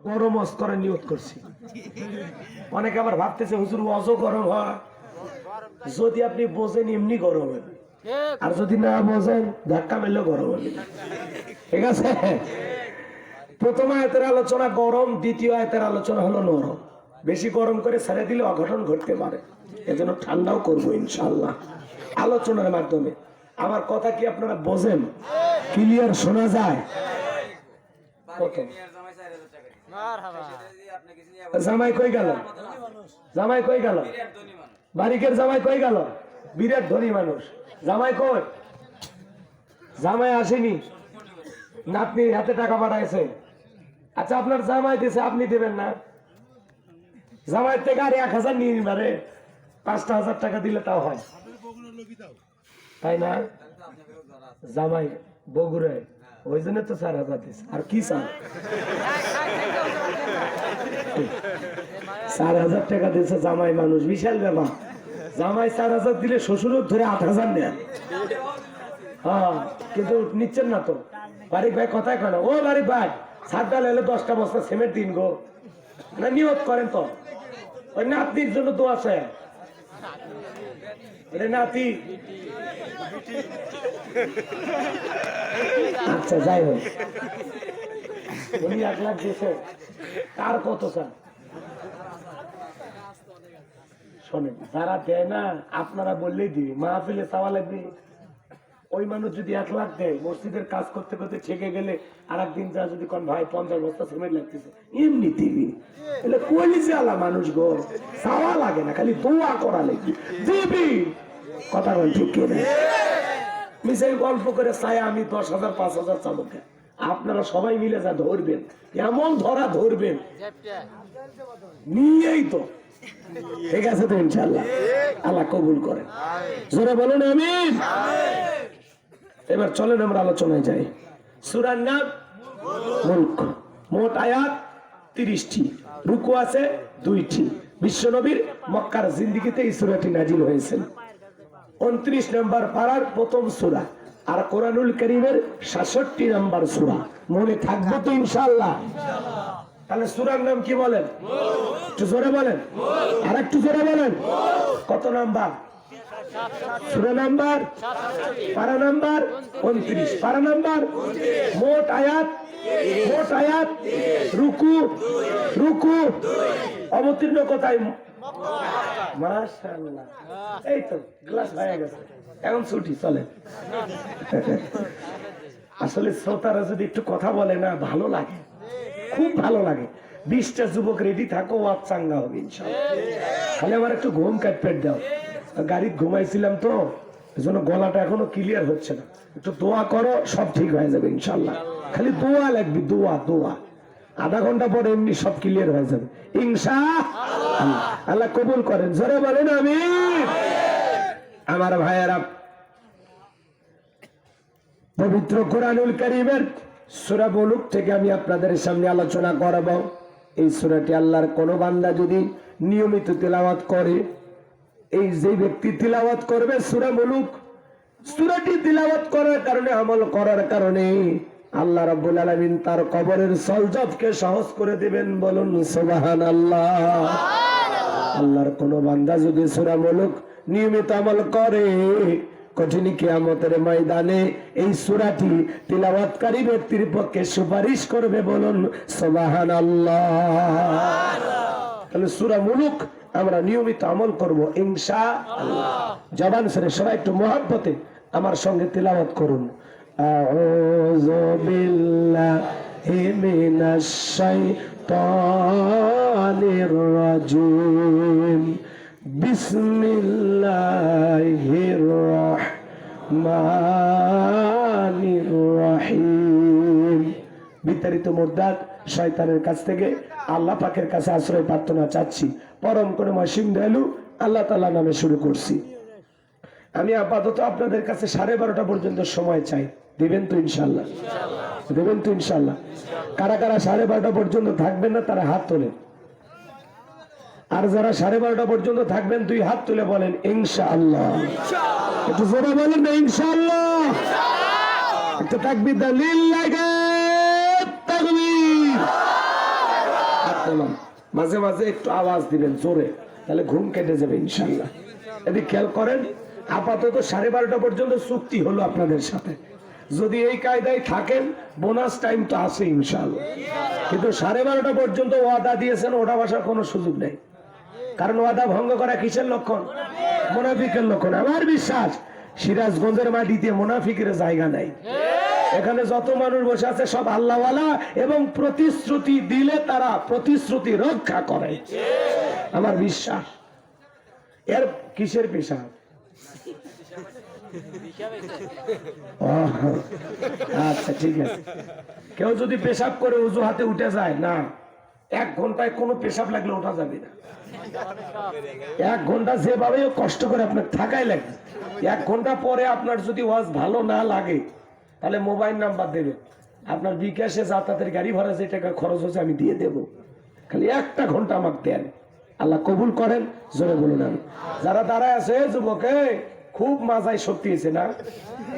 গরম অজ করে নিয়ত করছি। অনেকে আবার ভাবতেছে হুজুর অজও গরম হয়, যদি আপনি বোঝেন এমনি গরম হবে, আর যদি না বোঝেন ধাক্কা মেললেও গরম হবে। ঠিক আছে, প্রথম আয়াতের আলোচনা গরম, দ্বিতীয় আয়াতের আলোচনা হলো নরম। বেশি গরম করে ছেড়ে দিলে অঘটন ঘটতে পারে, এজন্য ঠান্ডাও করবো ইনশাআল্লাহ আলোচনার মাধ্যমে। আমার কথা কি আপনারা বোঝেন, ক্লিয়ার শোনা যায়? জামাই কই গেল? জামাই কই গেল? বারিকের জামাই কই গেল? বিরাট ধনী মানুষ। জামাই কই? জামাই আসেনি, নাতনির হাতে টাকা পাঠাইছে। আচ্ছা, আপনার জামাই দিছে, আপনি দিবেন না? জামাই থেকে আর 1000 নিয়ে নিবারে, 5,000 টাকা দিলে তাও হয়, তাই না? জামাই বগুড়ায়, ওই জন্য তো 4,000 দিছে। আর কি চান? 4,000 টাকা দিচ্ছে জামাই মানুষ, বিশাল ব্যাপার। জামাই 4,000 দিলে শ্বশুরও ধরে 8,000 নেন। হ্যাঁ, কিন্তু নিচ্ছেন না তো। বারিক ভাই কথাই কয় না, ও বারিক ভাই ছাদ ডাল এলে 10টা বস্তা সিমেন্ট দিন গো, না নিয়ত করেন তো। ওই নাতির জন্য তো আছে, নাতি। আচ্ছা যাই হোক, উনি 1 লাখ দিয়েছে, কার কত চান? শোনেন, যারা দেয় না আপনারা বললেই দিবি, মাহফিলে চাওয়া লাগবে। ওই মানুষ যদি 1 লাখ দেয়, মসজিদের কাজ করতে করতে ছেকে গেলে আর একদিন যা যদি কোন ভাই 50 বস্তা সিমেন্ট লাগতেছে, এমনি দিবি। એટલે কলিজে আলা মানুষ গো, চাওয়া লাগে না, খালি দোয়া করা লাগে দিবি। কথা বল ঠিক কি না? মিশে গল্প করে চাই আমি 10,000 5,000 চাবো। আপনারা সবাই মিলে যা ধরবেন, এমন ধরা ধরবেন নিয়েই তো। ঠিক আছে তো ইনশাআল্লাহ, আল্লাহ কবুল করেন। জোরে বলুন আমিন। এবার চলেন আমরা আলোচনায় যাই। সূরার নাম মুলক। মোট আয়াত 30টি, রুকু আছে 2টি। বিশ্বনবীর মক্কার জিন্দেগিতে এই সূরাটি নাজিল হয়েছে। 29 নম্বর পারার প্রথম সূরা, আর কোরআনুল কারীমের 66 নম্বর সূরা। মনে থাকবে তো ইনশাআল্লাহ? তাহলে সূরার নাম কি বলেন? একটু জোরে বলেন, আর একটু জোরে বলেন। কত নাম্বার? সূরা নাম্বার, পারা নাম্বার 29, পারা নাম্বার। মোট আয়াত, মোট আয়াত, রুকু অবতীর্ণ কোথায়? মাশাআল্লাহ, এই তো ক্লাস হয়ে গেছে, এখন ছুটি চলে। আসলে শ্রোতারা যদি একটু কথা বলে না, ভালো লাগে, খুব ভালো লাগে। 20টা যুবক রেডি থাকো, ওয়াজ চাঙ্গা হবে ইনশাআল্লাহ। খালি আমার একটু ঘুম কাটপেট দাও, গাড়িতে ঘুমাইছিলাম তো, এজন্য গলাটা এখনো ক্লিয়ার হচ্ছে না। একটু দোয়া করো, সব ঠিক হয়ে যাবে ইনশাআল্লাহ। খালি দোয়া লাগবে, দোয়া দোয়া। আধা ঘন্টা পরে এমনি সব ক্লিয়ার হয়ে যাবে ইনশাআল্লাহ। আল্লাহ কবুল করেন, জোরে বলেন আমিন। আমার ভাইয়েরা, পবিত্র কোরআনুল কারীমের সূরা মুলক থেকে আমি আপনাদের সামনে আলোচনা করব। এই সূরাটি আল্লাহর কোন বান্দা যদি নিয়মিত তিলাওয়াত করে, এই যে ব্যক্তি তিলাওয়াত করবে সূরা মুলক, সূরাটি তিলাওয়াত করার কারণে, আমল করার কারণে আল্লাহ রাব্বুল আলামিন তার কবরের সলজতকে সহজ করে দিবেন। বলুন সুবহানাল্লাহ। আল্লাহর কোন বান্দা যদি সূরা মুলক নিয়মিত আমল করে, কঠিন কিয়ামতের ময়দানে এই সূরাটি তিলাওয়াতকারী ব্যক্তির পক্ষে সুপারিশ করবে। বলুন সুবহানাল্লাহ। তাহলে সূরা মুলক আমরা নিয়মিত আমল করব ইনশাআল্লাহ। জবান ছেড়ে সবাই একটু মহব্বতে আমার সঙ্গে তিলাওয়াত করুন। আউযু বিল্লাহি মিনাশ শাইতানির রাজীম। বিসমিল্লাহির রহমানির রহিম। বিতাড়িত মুরদাদ শয়তানের কাছ থেকে আল্লাহ পাকের কাছে আশ্রয় প্রার্থনা চাচ্ছি। পরম করুণাময় অসীম দয়ালু আল্লাহ তাআলা নামে শুরু করছি। আমি আপাতত আপনাদের কাছে 12:30 পর্যন্ত সময় চাই, দিবেন তো ইনশাআল্লাহ? দেবেন তো ইনশাআল্লাহ? কারা কারা 12:30 পর্যন্ত থাকবেন না তারা হাত তোলেন, আর যারা 12:30 পর্যন্ত থাকবেন 2 হাত তুলে বলেন ইনশাআল্লাহ। একটু জোরে বলেন না ইনশাআল্লাহ। একটু তাকবীর দেন, লিল্লাহি তাকবীর। মাঝে মাঝে একটু আওয়াজ দিবেন জোরে, তাহলে ঘুম কেটে যাবে ইনশাল্লাহ। এদিকে খেয়াল করেন, আপাতত 12:30 পর্যন্ত চুক্তি হলো আপনাদের সাথে। যদি এই কায়দায় থাকেন বোনাস টাইম তো আছে ইনশাল্লাহ, কিন্তু 12:30 পর্যন্ত ওয়াদা দিয়েছেন, ওটা বসার কোনো সুযোগ নেই। কারণ ওয়াদা ভঙ্গ করা কিসের লক্ষণ? মুনাফিকের লক্ষণ। আমার বিশ্বাস সিরাজগঞ্জের মাটিতে মুনাফিকের জায়গা নাই। এখানে যত মানুষ বসে আছে সব আল্লাহওয়ালা এবং প্রতিশ্রুতি দিলে তারা প্রতিশ্রুতি রক্ষা করে, আমার বিশ্বাস। এর কিসের পেশা? আচ্ছা ঠিক আছে। কেউ যদি পেশাব করে অজুহাতে উঠে যায় না, 1 ঘন্টায় কোনো পেশাব লাগলে ওঠা যাবে না। 1 ঘন্টা যেভাবে কষ্ট করে আপনার থাকাই লাগবে। 1 ঘন্টা পরে আপনার যদি ওয়াজ ভালো না লাগে তাহলে মোবাইল নাম্বার দেবেন, আপনার বিকাশে যাতায়াতের গাড়ি ভাড়া যে টাকা খরচ হচ্ছে আমি দিয়ে দেব, খালি 1টা ঘন্টা আমাকে দেন। আল্লাহ কবুল করেন, জোরে বলুন আমি। যারা দাঁড়ায় আছে যুবকে খুব মাজায় শক্তি হয়েছে না,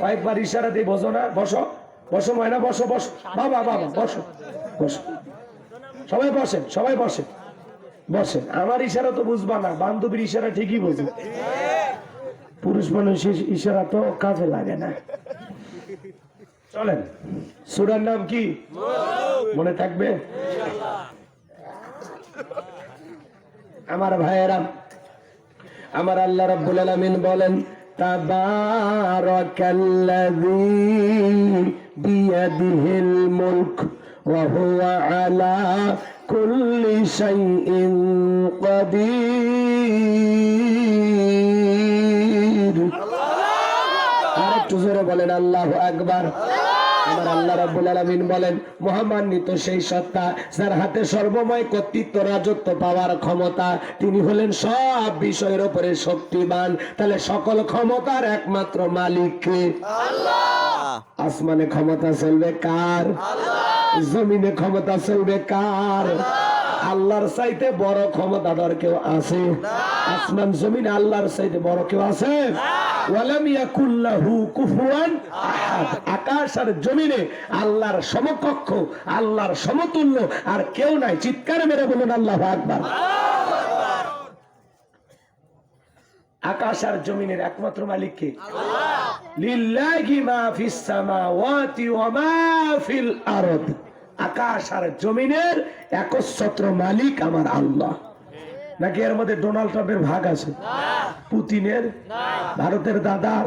কয়েকবার ইশারা দিয়ে বসো না, বসো বসো ময়না, বসো বসো বাবা বাবা বসো বসো, সবাই বসেন সবাই বসেন বসেন। আমার ইশারা তো বুঝবা না, বান্ধবীর ইশারা ঠিকই বুঝবে, পুরুষ মানুষের ইশারা তো কাজে লাগে না। চলেন, সূরার নাম কি মনে থাকবে? আমার ভাইয়েরা, আমার আল্লাহ রাব্বুল আলামিন বলেন, তাবারাকাল্লাযী বিয়াদিহিল মুলক ওয়া হুয়া আলা কুল্লি শাইইন কাদির। আরেকটু জোরে বলেন আল্লাহু আকবার। আমার আল্লাহ রাব্বুল আলামিন বলেন, মহামান্বিত সেই সত্তা যার হাতে সর্বময় কর্তৃত্ব রাজত্ব পাওয়ার ক্ষমতা, তিনি হলেন সব বিষয়ের উপরে শক্তিমান। তাহলে সকল ক্ষমতার একমাত্র মালিক কে? আল্লাহ। আসমানে ক্ষমতা চলবে কার? আল্লাহ। জমিনে ক্ষমতা চলবে কার? আল্লাহর চাইতে বড় ক্ষমতাধর কেউ আছে? আসমান জমিন আল্লাহর চাইতে বড় কেউ আছে? ওয়ালাম ইয়াকুল লাহু কুফুয়ান আহাদ। আকাশ আর জমিনে আল্লাহর সমকক্ষ, আল্লাহর সমতুল্য আর কেউ নাই। চিৎকার মেরে বলুন আল্লাহু আকবার। আকাশ আর জমিনের একমাত্র মালিক কে? আল্লাহ। লিল্লাহি মা ফিস সামাওয়াতি ওয়া মা ফিল আরদ। আকাশ আর জমিনের একচ্ছত্র মালিক আমার আল্লাহ। নাকি এর মধ্যে ডোনাল্ড ট্রাম্পের ভাগ আছে? পুতিনের, ভারতের দাদার?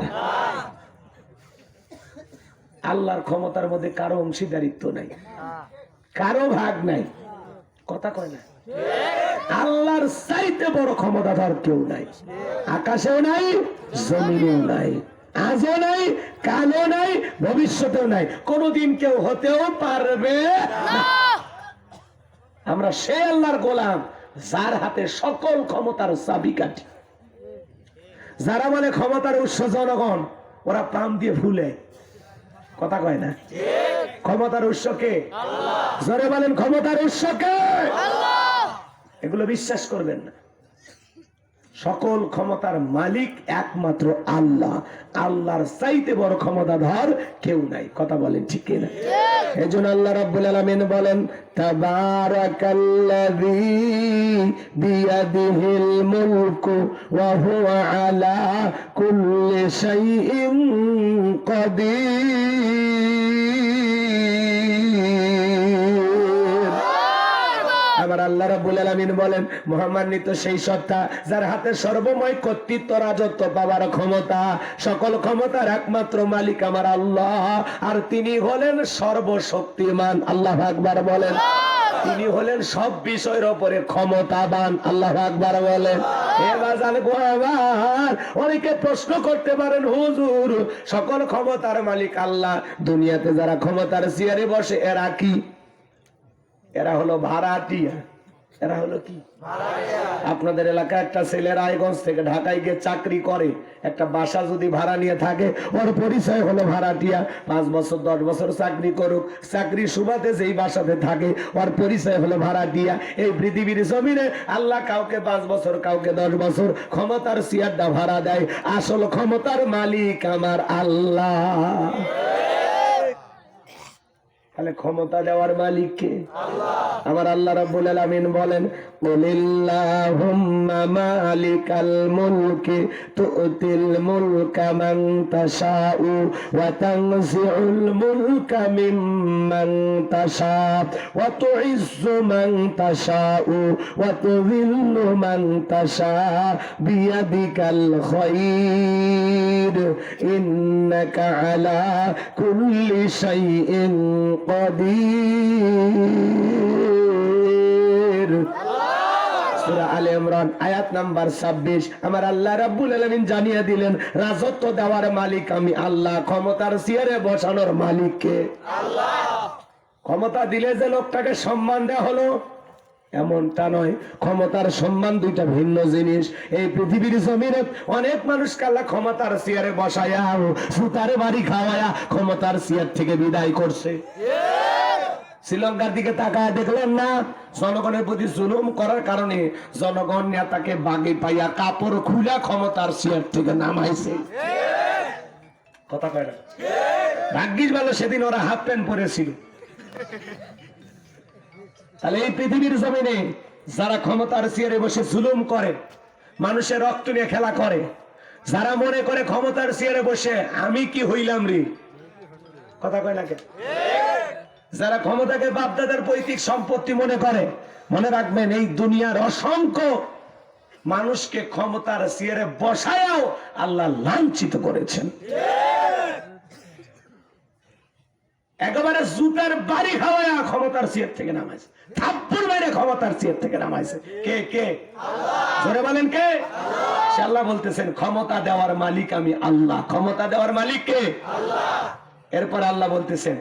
আল্লাহর ক্ষমতার মধ্যে কারো অংশীদারিত্ব নাই, কারো ভাগ নাই। কথা কয় না? আল্লাহর চাইতে বড় ক্ষমতাধর কেউ নাই। আকাশেও নাই, জমিনেও নাই, আজও নাই, কালও নাই, ভবিষ্যতেও নাই, কোনদিন কেউ হতেও পারবে না। আমরা সে আল্লাহর গোলাম যার হাতে সকল ক্ষমতার চাবিকাঠি। যারা বলে ক্ষমতার উৎস জনগণ, ওরা প্রাণ দিয়ে ভুলে। কথা কয় না? ক্ষমতার উৎস কে? আল্লাহ। জোরে বলেন, ক্ষমতার উৎস কে? আল্লাহ। এগুলো বিশ্বাস করবেন না। সকল ক্ষমতার মালিক একমাত্র আল্লাহ। আল্লাহর চাইতে বড় ক্ষমতাধর কেউ নাই। কথা বলেন ঠিক কিনা? এজন্য আল্লাহ রাব্বুল আলামিন বলেন, তাবারাকাল্লাযী বিয়াদিহিল মুলকু ওয়া হুয়া আলা কুল্লি শাইইন কাদির। আমার আল্লাহ রাব্বুল আলামিন বলেন, মহামান্বিত সেই সত্তা যার হাতে সর্বময় কর্তৃত্ব রাজত্ব পাওয়ার ক্ষমতা, সকল ক্ষমতার একমাত্র মালিক আমার আল্লাহ। আর তিনি হলেন সর্বশক্তিমান। আল্লাহু আকবার বলেন। তিনি হলেন সব বিষয়ের উপরে ক্ষমতাবান। আল্লাহু আকবার বলেন। এবার জানবো, আবার অনেকে প্রশ্ন করতে পারেন, হুজুর সকল ক্ষমতার মালিক আল্লাহ, দুনিয়াতে যারা ক্ষমতার চেয়ারে বসে এরা কি? এরা হলো ভাড়াটিয়া। এরা হলো কি? আপনাদের এলাকায় একটা ছেলে রায়গঞ্জ থেকে ঢাকায় গিয়ে চাকরি করে, একটা বাসা যদি ভাড়া নিয়ে থাকে, ওর পরিচয় হলো ভাড়াটিয়া। 5 বছর 10 বছর চাকরি করুক, চাকরি সুবাদে যেই বাসাতে থাকে, ওর পরিচয় হলো ভাড়াটিয়া। এই পৃথিবীর জমিনে আল্লাহ কাউকে 5 বছর, কাউকে 10 বছর ক্ষমতার চেয়ারটা ভাড়া দেয়। আসল ক্ষমতার মালিক আমার আল্লাহ। তাহলে ক্ষমতা দেওয়ার মালিক কে? আমার আল্লাহ রাব্বুল আলামিন বলেন, কুলিল্লাহুম্মা মালিকাল মুলকি তুতিল মুলকা মান তাশাউ ওয়া তানজিউল মুলকা মিম্মান তাশা ওয়া তুইজ্জু মান তাশাউ ওয়া তুযিল্লু মান তাশা বিয়াদিকাল খায়র ইন্নাকা আলা কুল্লি শাইইন কাদির। সূরা আলে ইমরান আয়াত নাম্বার 26। আমার আল্লাহ রাব্বুল আলামিন জানিয়ে দিলেন, রাজত্ব দেওয়ার মালিক আমি আল্লাহ, ক্ষমতার চেয়ারে বসানোর মালিক কে? আল্লাহ। ক্ষমতা দিলে যে লোকটাকে সম্মান দেওয়া হলো এমনটা নয়। ক্ষমতার সম্মান দুইটা ভিন্ন জিনিস। এই পৃথিবীর জমিনে অনেক মানুষকে আল্লাহ ক্ষমতার চেয়ারে বসায়া সুতারে বাড়ি খাওয়ায়া ক্ষমতার চেয়ার থেকে বিদায় করছে। শ্রীলঙ্কার দিকে তাকায় দেখলেন না? জনগণের প্রতি জুলুম করার কারণে জনগণ নেতাকে বাগে পাইয়া কাপড় খুলে ক্ষমতার চেয়ার থেকে নামাইছে। কথা কয় না? ভাগ্যিস ভালো সেদিন ওরা হাফ প্যান্ট পরেছিল। তাহলে এই পৃথিবীর জমিনে যারা ক্ষমতার চেয়ারে বসে জুলুম করে, মানুষের রক্ত নিয়ে খেলা করে, যারা মনে করে ক্ষমতার চেয়ারে বসে আমি কি হইলাম রে, কথা কয় না কে? যারা ক্ষমতাকে বাপদাদার পৈতৃক সম্পত্তি মনে করে, মনে রাখবেন এই দুনিয়ার অসংখ্য মানুষকে ক্ষমতার চেয়ারে বসায়াও আল্লাহ লাঞ্ছিত করেছেন। একেবারে জুতার বাড়ি খাওয়ায়া ক্ষমতার চেয়ার থেকে নামাইছে, থাপ্পড় মেরে ক্ষমতার চেয়ার থেকে নামাইছে। কে কে? আল্লাহ। জোরে বলেন কে? আল্লাহ। সে আল্লাহ বলতেছেন, ক্ষমতা দেওয়ার মালিক আমি আল্লাহ। ক্ষমতা দেওয়ার মালিক কে? আল্লাহ। এরপর আল্লাহ বলতেছেন,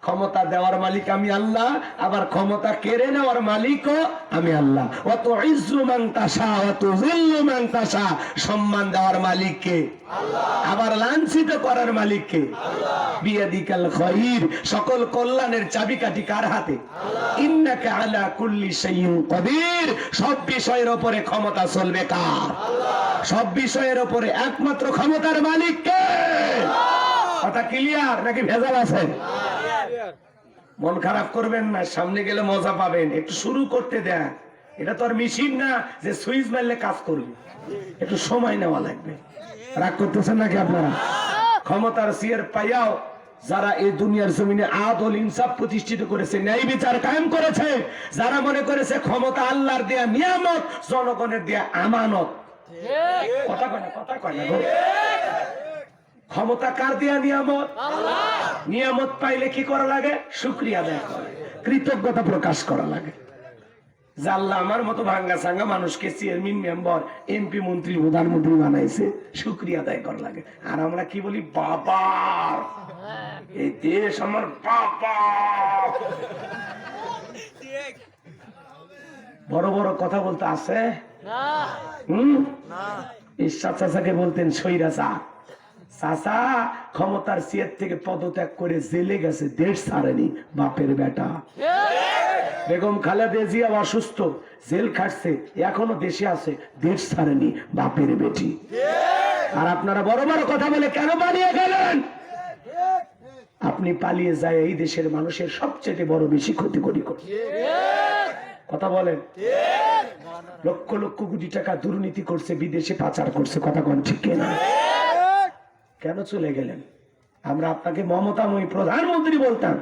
ক্ষমতা দেওয়ার মালিক আমি আল্লাহ, আবার ক্ষমতা কেড়ে নেওয়ার মালিকও আমি আল্লাহ। ওয়া তুইজ্জু মান তাশা ওয়া তুযিল্লু মান তাশা, সম্মান দেওয়ার মালিক কে? আল্লাহ। আবার লাঞ্ছিত করার মালিক কে? আল্লাহ। বিয়াদিকাল খায়র, সকল কল্যাণের চাবিকাঠি কার হাতে? আল্লাহ। ইন্নাকা আলা কুল্লি শাইইন কাদির, সব বিষয়ের উপরে ক্ষমতা চলবে কার? আল্লাহ। সব বিষয়ের উপরে একমাত্র ক্ষমতার মালিক কে? আল্লাহ। কথা ক্লিয়ার নাকি ভেজাল আছে? মন খারাপ করবেন না, সামনে গেলে মজা পাবেন। একটু শুরু করতে দেন, এটা তো আর মেশিন না যে সুইচ মারলে কাজ করবে, একটু সময় নেওয়া লাগবে। রাগ করতেছেন নাকি আপনারা? ক্ষমতার চেয়ার পাইয়াও যারা এই দুনিয়ার জমিনে আদল ইনসাফ প্রতিষ্ঠিত করেছে, ন্যায় বিচার কায়েম করেছে, যারা মনে করেছে ক্ষমতা আল্লাহর দেয়া নিয়ামত, জনগণের দেয়া আমানত। কথা কয় না? কথা কয় না? ক্ষমতা কার দেয়া নিয়ামত? আল্লাহ। নিয়ামত পাইলে কি করা লাগে? শুকরিয়া আদায় করা, কৃতজ্ঞতা প্রকাশ করা লাগে। যে আল্লাহ আমার মতো ভাঙ্গা সাঙ্গা মানুষকে চেয়ারম্যান, মেম্বার, এমপি, মন্ত্রী, প্রধানমন্ত্রী বানাইছে, শুকরিয়া আদায় করা লাগে। আর আমরা কি বলি? বাবা, এই দেশ আমার বাবা। বড় বড় কথা বলতে আছে? ঈশ্বর চাচাকে বলতেন স্বৈরাচার। চাচা ক্ষমতার চেয়ার থেকে পদত্যাগ করে জেলে গেছে, দেশ ছাড়েনি, বাপের বেটা। বেগম খালেদা জিয়া অসুস্থ, জেল খাটছে, এখনো দেশে আছে, দেশ ছাড়েনি, বাপের বেটি। আর আপনারা বড় বড় কথা বলে কেন পালিয়ে গেলেন? আপনি পালিয়ে যায় এই দেশের মানুষের সবচেয়ে বড় বেশি ক্ষতি করি। কথা বলেন? লক্ষ লক্ষ কোটি টাকা দুর্নীতি করছে, বিদেশে পাচার করছে। কথা কোন ঠিক না? কেন চলে গেলেন? আমরা আপনাকে মমতাময়ী প্রধানমন্ত্রী বলতাম।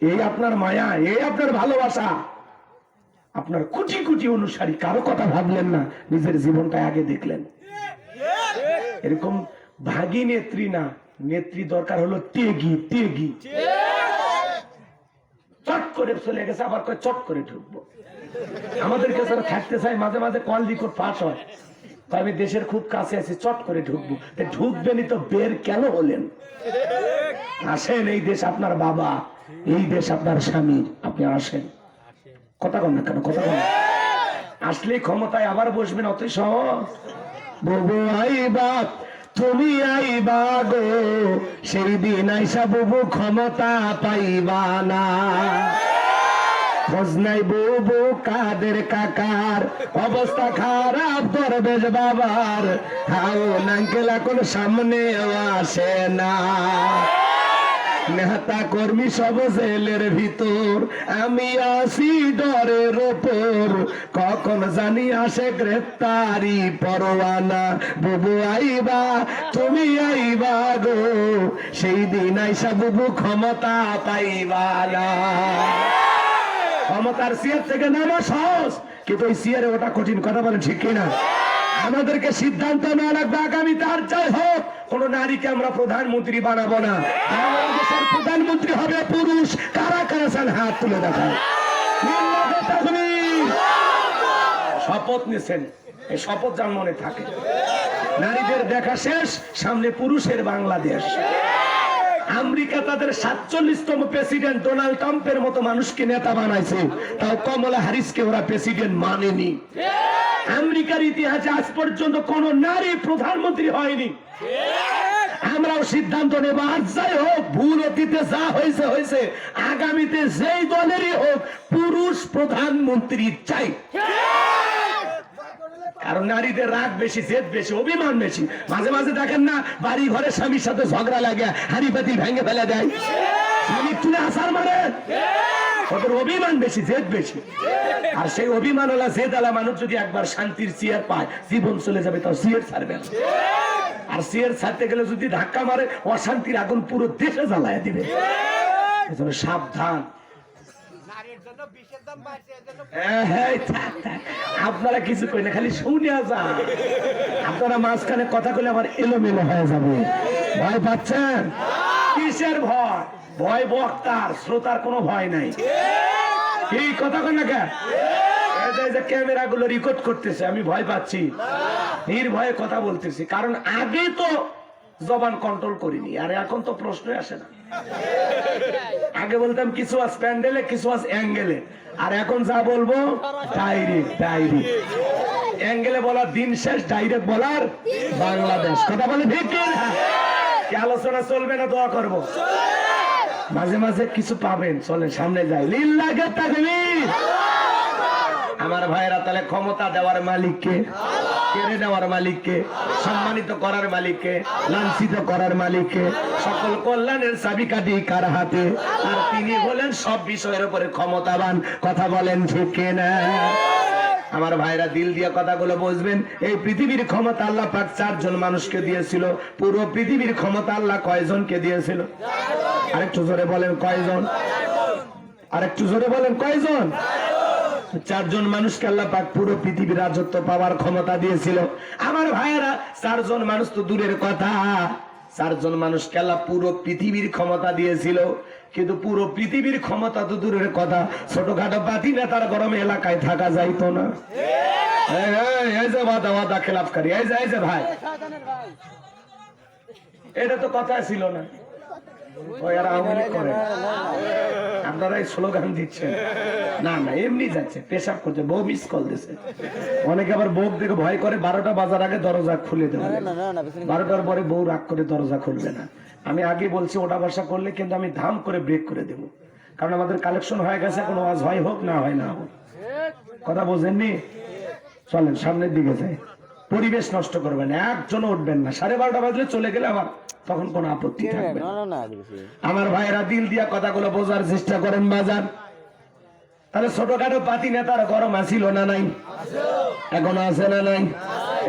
এই আপনার মায়া, এই আপনার ভালোবাসা, আপনার কোটি কোটি অনুসারী, কারো কথা ভাবলেন না, নিজের জীবনটা আগে দেখলেন। এরকম ভাগী নেত্রী না, নেত্রী দরকার হলো তেগি। তেগি চট করে চলে গেছে, আবার চট করে ঢুকবো। আমাদের কাছে থাকতে চাই, মাঝে মাঝে কল রিকর্ড পাস হয়, আমি দেশের খুব কাছে আছি, চট করে ঢুকবো। ঢুকবেনই তো, বের কেন হলেন? আসেন, এই দেশ আপনার বাবা, এই দেশ আপনার স্বামী, আপনি আসেন। কথা কন না কেন? কথা কন। আসলে ক্ষমতায় আবার বসবেন, অত সহজ? বুবু আইবা, তুমি আইবা গো, সেই দিন আইসা বুবু ক্ষমতা পাইবা না। খোঁজ নাই বুবু কাদের কাকার, অবস্থা খারাপ দরবেশ বাবার, হাও নাঙ্কেল এখন সামনে আসে না। নেতা কর্মী সব জেলের ভিতর, আমি আসি ডরের ওপর, কখন জানি আসে গ্রেফতারি পরোয়ানা, বুবু আইবা তুমি আইবা গো, সেই দিন আইসা বুবু ক্ষমতা পাইবা না। ক্ষমতার চেয়ার থেকে নামা সহজ, কিন্তু ওই চেয়ারে ওটা কঠিন। কথা বলেন ঠিক কিনা? আমাদেরকে সিদ্ধান্ত নেওয়া লাগবে আগামীতে আর যাই হোক কোন নারীকে আমরা প্রধানমন্ত্রী বানাবো না। বাংলাদেশের প্রধানমন্ত্রী হবে পুরুষ। কারা কারা চান হাত তুলে দেখায়। শপথ নিছেন, এই শপথ যার মনে থাকে। নারীদের দেখা শেষ, সামনে পুরুষের বাংলাদেশ। আমেরিকা তাদের 47তম প্রেসিডেন্ট ডোনাল্ড ট্রাম্পের মতো মানুষকে নেতা বানাইছে, তাও কমলা হ্যারিসকে ওরা প্রেসিডেন্ট মানেনি। আমেরিকার ইতিহাসে আজ পর্যন্ত কোন নারী প্রধানমন্ত্রী হয়নি। আমরাও সিদ্ধান্ত নেব, আর যাই হোক ভুল অতীতে যা হয়েছে হয়েছে, আগামীতে যেই দলেরই হোক পুরুষ প্রধানমন্ত্রী চাই। কারণ নারীদের রাগ বেশি, জেদ বেশি, অভিমান বেশি। মাঝে মাঝে দেখেন না বাড়ি ঘরে স্বামীর সাথে ঝগড়া লাগে, হাড়ি পাতিল ভেঙে ফেলে দেয়, স্বামীর চুলে আসার মানে ওদের অভিমান বেশি, জেদ বেশি। আর সেই অভিমান ওলা জেদ আলা মানুষ যদি একবার শান্তির চেয়ার পায়, জীবন চলে যাবে, তাও চেয়ার ছাড়বে না। আর চেয়ার ছাড়তে গেলে যদি ধাক্কা মারে, অশান্তির আগুন পুরো দেশে জ্বালায় দিবে। এজন্য সাবধান। আপনারা কিছু কই না, খালি শুনিয়া যান। আপনারা মাঝখানে কথা কইলে আমার এলোমেলো হয়ে যাবে। ভয় পাচ্ছেন? কিসের ভয়? ভয় বক্তার, শ্রোতার কোনো ভয় নাই। এই কথা কন না কেন? ক্যামেরা গুলো রেকর্ড করতেছে, আমি ভয় পাচ্ছি, নির্ভয়ে কথা বলতেছি। কারণ আগে তো জবান কন্ট্রোল করিনি, আর এখন তো প্রশ্নই আসে না। আগে বলতাম কিছু আজ প্যান্ডেলে, কিছু আজ অ্যাঙ্গেলে, আর এখন যা বলবো ডাইরেক্ট। অ্যাঙ্গেলে বলার দিন শেষ, ডাইরেক্ট বলার বাংলাদেশ। কথা বলে ঠিক কি আলোচনা চলবে না? দোয়া করবো, মাঝে মাঝে কিছু পাবেন। চলেন সামনে যাই। লিল্লাহি তাকবীর। আমার ভাইয়েরা, তাহলে ক্ষমতা দেওয়ার মালিককে, কেড়ে নেওয়ার মালিককে, সম্মানিত করার মালিককে, লাঞ্ছিত করার মালিককে, সকল কল্যাণের চাবিকাঠি কার হাতে? আর তিনি হলেন সব বিষয়ের উপরে ক্ষমতাবান। কথা বলেন ঠিক কিনা? আমার ভাইরা, দিল দিয়ে কথাগুলো বুঝবেন। এই পৃথিবীর ক্ষমতা আল্লাহ পাক 4 জন মানুষকে দিয়েছিল। পুরো পৃথিবীর ক্ষমতা আল্লাহ কয়জনকে দিয়েছিল? আরেকটু জোরে বলেন কয়জন? আরেকটু জোরে বলেন কয়জন? 4 জন মানুষকে আল্লাহ পাক পুরো পৃথিবীর রাজত্ব পাওয়ার ক্ষমতা দিয়েছিল। আমার ভাইয়েরা, 4 জন মানুষ তো দূরের কথা, 4 জন মানুষকে আল্লাহ পুরো পৃথিবীর ক্ষমতা দিয়েছিল। কিন্তু পুরো পৃথিবীর ক্ষমতা তো দূরের কথা, ছোটখাটো পাতি নেতার গরমে এলাকায় থাকা যাইতো না। এই যে ওয়াদা খেলাফকারী, এই যে ভাই, এটা তো কথা ছিল না। আপনারা এই স্লোগান দিচ্ছেন না, এমনি যাচ্ছে, পেশাব করছে, বউ মিস কল দিচ্ছে। অনেকে আবার বউ দেখে ভয় করে, 12টা বাজার আগে দরজা খুলে দেবে, 12টার পরে বউ রাগ করে দরজা খুলবে না। আমি আগে বলছি ওটা বসা করলে কিন্তু আমি ধাম করে ব্রেক করে দেবো, কারণ আমাদের কালেকশন হয়ে গেছে, কোনো আওয়াজ হয় হোক না হয় না হোক। কথা বোঝেননি? চলেন সামনের দিকে যাই। পরিবেশ নষ্ট করবেন, একজন উঠবেন না। 12:30 বাজলে চলে গেলে আবার তখন কোন আপত্তি থাকবে না। আমার ভাইয়েরা, দিল দিয়া কথাগুলো বোঝার চেষ্টা করেন বাজার। তাহলে ছোটখাটো পাতি নেতার গরম আসিল না নাই? এখনো আছে না নাই?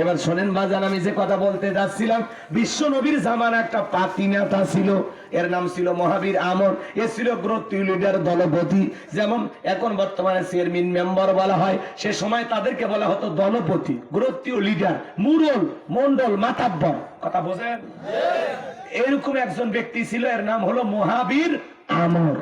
এবার শোনেন বাজান, আমি যে কথা বলতে যাচ্ছিলাম, বিশ্ব নবীর জামানা একটা পাতি নেতা ছিল, এর নাম ছিল মহাবীর আমর। এ ছিল গোত্রীয় লিডার, দলপতি। যেমন এখন বর্তমানে চেয়ারম্যান মেম্বার বলা হয়, সে সময় তাদেরকে বলা হতো দলপতি, গোত্রীয় লিডার, মুরল, মন্ডল, মাতাব্বর। কথা বোঝেন? এরকম একজন ব্যক্তি ছিল, এর নাম হলো মহাবীর আমর।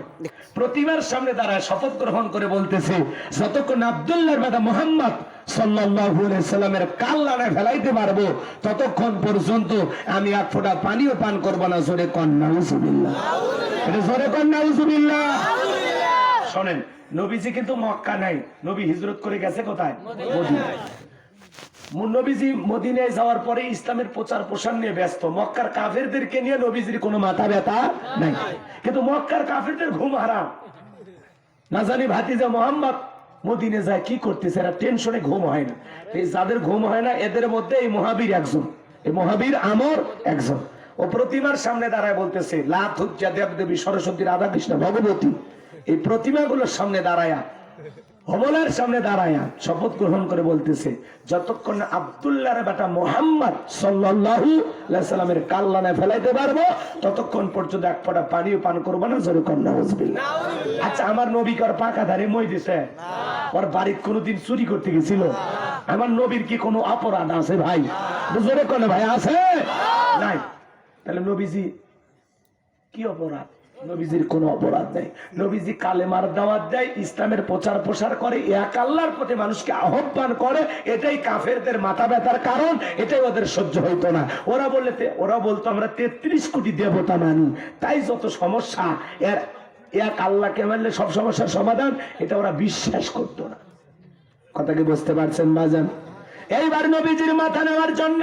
প্রতিবার সামনে দাঁড়ায় শপথ গ্রহণ করে বলতেছে, যতক্ষণ আব্দুল্লাহর বাদা মুহাম্মদ সাল্লাল্লাহু আলাইহি সাল্লামের কাল্লানে ফেলাইতে পারবো, ততক্ষণ পর্যন্ত আমি এক ফোঁটা পানিও পান করব না। জোরে কন নাউজুবিল্লাহ। এটা জোরে কন নাউজুবিল্লাহ। শুনেন, নবীজি কিন্তু মক্কা নাই, নবী হিজরত করে গেছে কোথায়? মদিনায়। নবীজি মদিনায় যাওয়ার পরে ইসলামের প্রচার প্রসার নিয়ে ব্যস্ত। মক্কার কাফেরদেরকে নিয়ে নবীজির কোনো মাথা ব্যথা নাই, কিন্তু মক্কার কাফেরদের ঘুম হারাম। না জানি ভাতিজা মোহাম্মদ মদিনে যায় কি করতেছে, এরা টেনশনে ঘুম হয় না। এই যাদের ঘুম হয় না, এদের মধ্যে এই মহাবীর একজন, এই মহাবীর আমর একজন। ও প্রতিমার সামনে দাঁড়ায় বলতেছে লাত হজ্জা দেবদেবী সরস্বতী রাধা কৃষ্ণ ভগবতী, এই প্রতিমাগুলোর সামনে দাঁড়ায়া, হবলার সামনে দাঁড়ায়া শপথ গ্রহণ করে বলতেছে যতক্ষণ না আব্দুল্লাহর বেটা মুহাম্মদ সাল্লাল্লাহু আলাইহি সাল্লামের কাল্লানে ফেলাইতে পারবো ততক্ষণ পর্যন্ত এক ফোঁটা পানিও পান করবো না। জোরে কর নাউজুবিল্লাহ। আচ্ছা, আমার নবী কর পাকা ধারে মই দিছে? ওর বাড়ির কোনোদিন চুরি করতে গেছিল? আমার নবীর কি কোনো অপরাধ আছে ভাই? জোরে কর ভাই, আছে? নাই। তাহলে নবীজি কি অপরাধ? নবীজির কোনো অপরাধ নেই। নবীজি কালেমার দাওয়াত দেয়, ইসলামের প্রচার প্রসার করে, এক আল্লাহর প্রতি মানুষকে আহ্বান করে। এটাই কাফেরদের মাথা ব্যথার কারণ, এটাই ওদের সহ্য হইতো না। ওরা বলতো আমরা 33 কোটি দেবতা মানি, তাই যত সমস্যা। এর এক আল্লাহকে মানলে সব সমস্যার সমাধান, এটা ওরা বিশ্বাস করতো না। কথা কি বুঝতে পারছেন বাজান? এইবার নবীজির মাথা নেওয়ার জন্য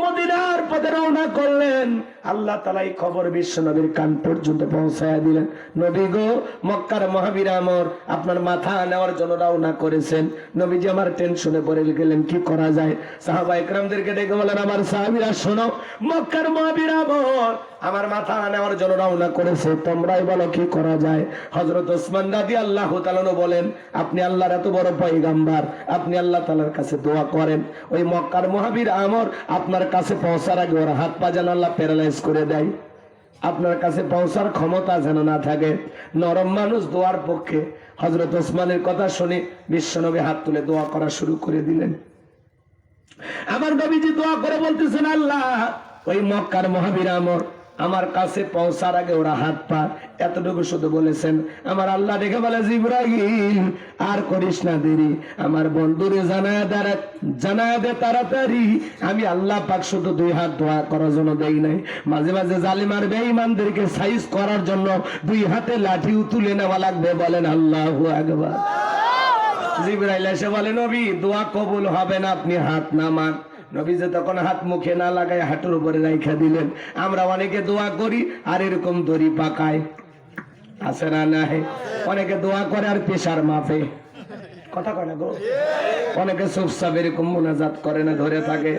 মদিনার পথে রওনা করলেন। আল্লাহ তাআলা এই খবর বিশ্ব নবীর কান পর্যন্ত পৌঁছায়া দিলেন। নবী গো, মক্কার মহাবীর আমর আপনার মাথা নেওয়ার জন্য রওনা করেছেন। নবীজি আমার টেনশনে পড়ে গেলেন, কি করা যায়? সাহাবা ইকরামদেরকে ডেকে বলেন, আমার সাহাবীরা শোনো, মক্কার মহাবীর আমর আমার মাথা নেওয়ার জন্য রওনা করেছে, তোমরাই বলো কি করা যায়? হযরত ওসমান রাদিয়াল্লাহু তাআলা বলেন, আপনি আল্লাহর এত বড় পয়গম্বর, আপনি আল্লাহ তাআলার কাছে দোয়া করেন ওই মক্কার মহাবীর আমর আপনার কাছে পৌঁছার আগে ওর হাত পা যেন আল্লাহ প্যারালাইজ করে দেয়, আপনার কাছে পৌঁছার ক্ষমতা যেন না থাকে। নরম মানুষ দোয়ার পক্ষে। হযরত ওসমানের কথা শুনে বিশ্বনবী হাত তুলে দোয়া করা শুরু করে দিলেন। আমার নবীজি দোয়া করে বলতেছেন, আল্লাহ ওই মক্কার মহাবীর আমর আমার কাছে পৌঁছার আগে ওরা হাত পা, এতটুকু শুধু বলেছেন। আমার আল্লাহ দেখে বলে, জিবরাইল আর করিস না দেরি, আমার বন্ধুরে জানায় দে তাড়াতাড়ি। আমি আল্লাহ পাক শুধু 2 হাত দোয়া করার জন্য দেই নাই, মাঝে মাঝে জালিম আর বেঈমানদেরকে সাইজ করার জন্য 2 হাতে লাঠিও তুলে নেওয়া লাগবে। বলেন আল্লাহু আকবার। জিবরাইল এসে বলে, নবী দোয়া কবুল হবে না, আপনি হাত নামান। নবী যে তখন হাত মুখে না লাগায় হাঁটুর উপরে রাইখা দিলেন। আমরা অনেকে দোয়া করি আর এরকম দড়ি পাকায়, আছে না? নাই। অনেকে দোয়া করে আর প্রেসার মাপে, কথা কয় না গো। অনেকে চুপচাপ এরকম মোনাজাত করে না, ধরে থাকে।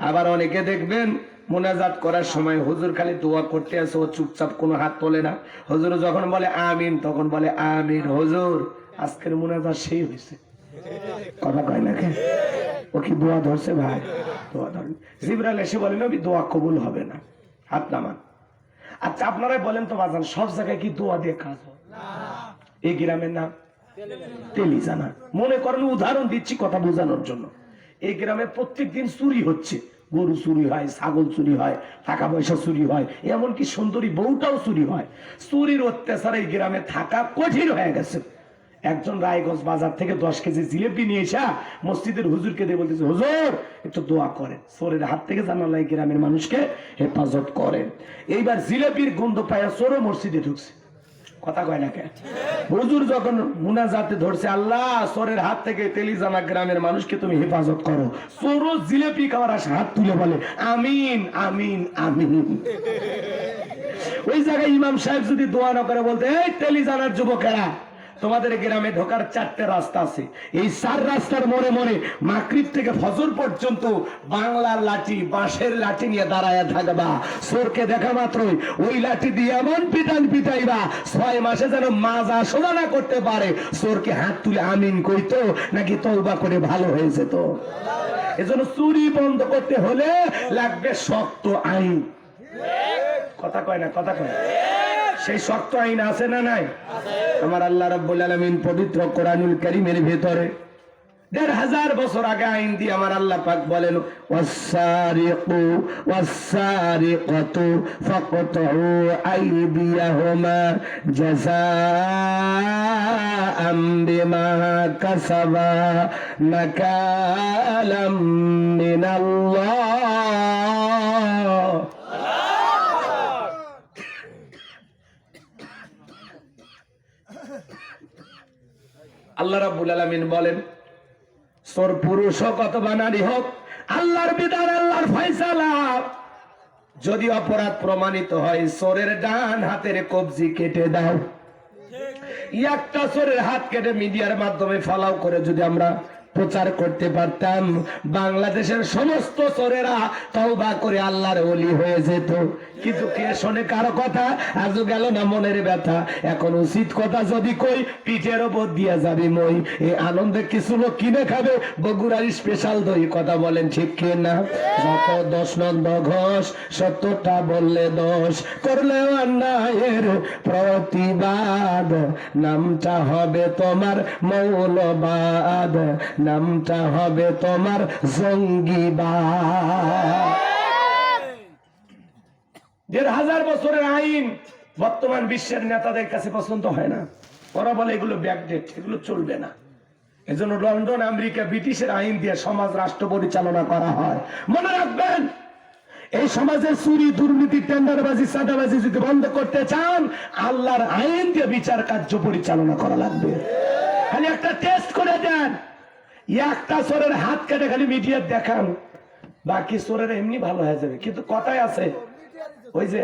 আবার অনেকে দেখবেন মোনাজাত করার সময় হুজুর খালি দোয়া করতে আছে, ও চুপচাপ কোনো হাত তোলে না। হুজুর যখন বলে আমিন তখন বলে আমিন। হুজুর আজকের মোনাজাত সেই হয়েছে, কথা কয় না কেন? ও কি দোয়া ধরছে ভাই? দোয়া ধরেন। জিবরাইল এসে বলেন, নবী দোয়া কবুল হবে না, হাত নামান। আচ্ছা আপনারাই বলেন তো বাজান, সব জায়গায় কি দোয়া দিয়ে কাজ হয়? এই গ্রামের নাম তেলিজানা। মনে করেন উদাহরণ দিচ্ছি কথা বোঝানোর জন্য। এই গ্রামে প্রত্যেকদিন চুরি হচ্ছে, গরু চুরি হয়, ছাগল চুরি হয়, টাকা পয়সা চুরি হয়, এমনকি সুন্দরী বউটাও চুরি হয়। চুরির অত্যাচার এই গ্রামে থাকা কঠিন হয়ে গেছে। একজন রায়গঞ্জ বাজার থেকে 10 কেজি জিলেপি নিয়ে এসে মসজিদের হুজুরকে দিয়ে বলতেছে, হুজুর একটু দোয়া করেন, চোরের হাত থেকে যেন আল্লাহ গ্রামের মানুষকে হেফাজত করেন। এইবার জিলেপির গন্ধ পায়া চোরও মসজিদে ঢুকছে, কথা কয় না কেন? হুজুর যখন মুনাজাতে ধরছে, আল্লাহ চোরের হাত থেকে তেলিজানা গ্রামের মানুষকে তুমি হেফাজত করো, চোরও জিলেপি খাওয়ার আসে হাত তুলে বলে আমিন আমিন আমিন। ওই জায়গায় ইমাম সাহেব যদি দোয়া না করে বলতে, এই তেলিজানার যুবকেরা, তোমাদের গ্রামে ঢোকার 4টে রাস্তা আছে, এই 4 রাস্তার মোড়ে মোড়ে মাগরিব থেকে ফজর পর্যন্ত বাংলার লাঠি, বাঁশের লাঠি নিয়ে দাঁড়ায় থাকবা। চোরকে দেখা মাত্রই ওই লাঠি দিয়ে এমন পিটান পিটাইবা 6 মাসে যেন মাজা সোজা না করতে পারে। চোরকে হাত তুলে আমিন কইতো নাকি তওবা করে ভালো হয়ে যেত। এজন্য চুরি বন্ধ করতে হলে লাগবে শক্ত আইন, কথা কয় না? কথা কয়। সেই শক্ত আইন আছে না নাই? আমার আল্লাহ রাব্বুল আলামিন পবিত্র কোরআনুল কারীমের ভিতরে ১৫০০ বছর আগে আইন দিয়ে আমার আল্লাহ পাক বলেন, ওয়াস-সারিকু ওয়াস-সারিকাতু ফাকতাউ আইদিয়াহুমা জাযাআম বিমা কাসাবা নাকালাম মিনাল্লাহ। আল্লাহ রাব্বুল আলামিন বলেন, চোর পুরুষ হোক অথবা নারী হোক, আল্লাহর বিধান, আল্লাহর ফয়সালা। যদি অপরাধ প্রমাণিত হয়, চোরের ডান হাতের কবজি কেটে দাও। একটা চোরের হাত কেটে মিডিয়ার মাধ্যমে ফালাও করে যদি আমরা প্রচার করতে পারতাম, বাংলাদেশের সমস্ত চোরেরা তওবা করে আল্লাহর ওলি হয়ে যেত। কিন্তু কে শোনে কারো কথা? আজও গেল না মনের ব্যথা। এখন উচিত কথা যদি কই, পিঠের ওপর দিয়া যাবে মই। এই আনন্দে কিছু লোক কিনে খাবে বগুড়ার স্পেশাল দই। কথা বলেন ঠিক কি না? যত দোষ নন্দ ঘোষ, সত্যটা বললে দোষ, করলে অন্যায়ের প্রতিবাদ, নামটা হবে তোমার মৌলবাদ, নামটা হবে তোমার জঙ্গিবাদ। ১,৫০০ বছরের আইন বর্তমান বিশ্বের নেতাদের কাছে পছন্দ হয় না। ওরা বলে এগুলো ব্যাকডেট, এগুলো চলবে না। এজন্য লন্ডন, আমেরিকা, ব্রিটিশের আইন দিয়ে সমাজ রাষ্ট্র পরিচালনা করা হয়। মনে রাখবেন, এই সমাজের চুরি, দুর্নীতি, টেন্ডারবাজি, চাঁদাবাজি যদি বন্ধ করতে চান, আল্লাহর আইন দিয়ে বিচার কার্য পরিচালনা করা লাগবে। খালি একটা টেস্ট করে দেন, একটা চোরের হাত কেটে খালি মিডিয়া দেখান, বাকি চোরের এমনি ভালো হয়ে যাবে। কিন্তু কথায় আছে, ওই যে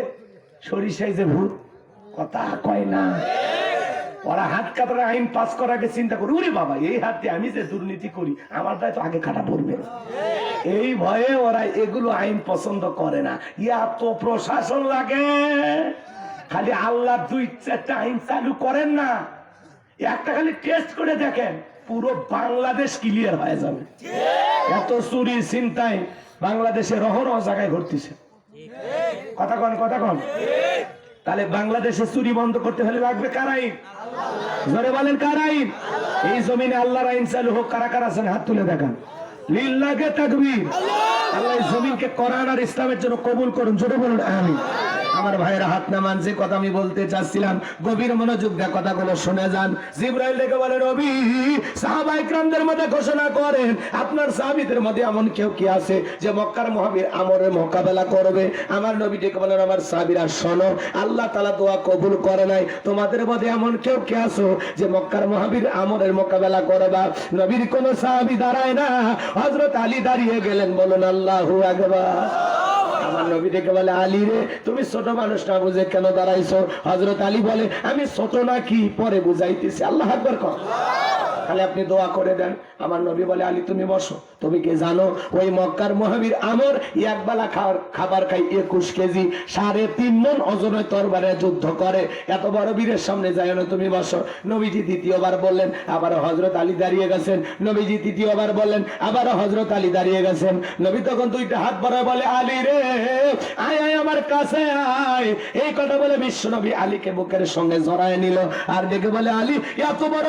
সরিষায় যে ভূত, কথা কয় না। ওরা হাত কাটার আইন পাস করার আগে চিন্তা করি, ওরে বাবা, এই হাত দিয়ে আমি যে দুর্নীতি করি, আমার দায় তো আগে কাটা পড়বে। এই ভয়ে ওরা এগুলো আইন পছন্দ করে না। এত প্রশাসন লাগে, খালি আল্লাহ ২-৪টা আইন চালু করেন না, একটা খালি টেস্ট করে দেখেন, পুরো বাংলাদেশ ক্লিয়ার হয়ে যাবে। এত চুরি ছিনতাই বাংলাদেশে রহরহ জায়গায় ঘটতেছে। কথা কন, কথা কন। তাহলে বাংলাদেশে চুরি বন্ধ করতে হলে লাগবে কার আইন? জোরে বলেন, কার আইন? এই জমিনে আল্লাহর আইন চালু হোক। কারা কারা আছেন হাত তুলে দেখান। লিল্লাহে তাকবীর। আল্লাহ এই জমিনকে কোরআন আর ইসলামের জন্য কবুল করুন। জোরে বলুন আমিন। আমার ভাইয়েরা হাত নামান, যে কথা আমি বলতে চাচ্ছিলাম গভীর মনোযোগ দিয়ে কথাগুলো শুনে যান। জিবরাইল ডেকে বলে, নবী, সাহাবায়ে কিরামদের মধ্যে ঘোষণা করেন, আপনার সাহাবীদের মধ্যে এমন কেউ কি আছে যে মক্কার মুহাবির আমরের মোকাবেলা করবে? আমার নবী ডেকে বলেন, আমার সাহাবীরা শোনো, আল্লাহ তাআলা দোয়া কবুল করে নাই। তোমাদের মধ্যে এমন কেউ কি আছে যে মক্কার মুহাবির আমরের মোকাবেলা করবা? নবীর কোন সাহাবী দাঁড়ায় না, হযরত আলী দাঁড়িয়ে গেলেন। বলুন আল্লাহু আকবার। আমার নবী ডেকে বলে, আলী রে, তুমি ছোট মানুষ না বুঝে কেন দাঁড়াইছো? হযরত আলী বলে, আমি ছোট নাকি পরে বুঝাইতেছি। আল্লাহু আকবার কর। তাহলে আপনি দোয়া করে দেন। আমার নবী বলে, আলী তুমি বসো। তুমি কি জানো ওই মক্কার মুহাবির আমর একবেলা খাবার খাই ২১ কেজি, ৩.৫ মণ ওজনের তরবারে যুদ্ধ করে। এত বড় বীরের সামনে যায় না, তুমি বসো। নবীজি দ্বিতীয়বার বললেন, আবার হযরত আলী দাঁড়িয়ে গেছেন। নবীজি তৃতীয়বার বললেন, আবার হযরত আলী দাঁড়িয়ে গেছেন। নবী তখন দুইটা হাত বাড়ায় বলে, আলী রে, আয় আয় আমার কাছে আয়। এই কথা বলে বিশ্ব নবী আলীকে বুকের সঙ্গে জড়ায় নিল আর দেখে বলে, আলী এত বড়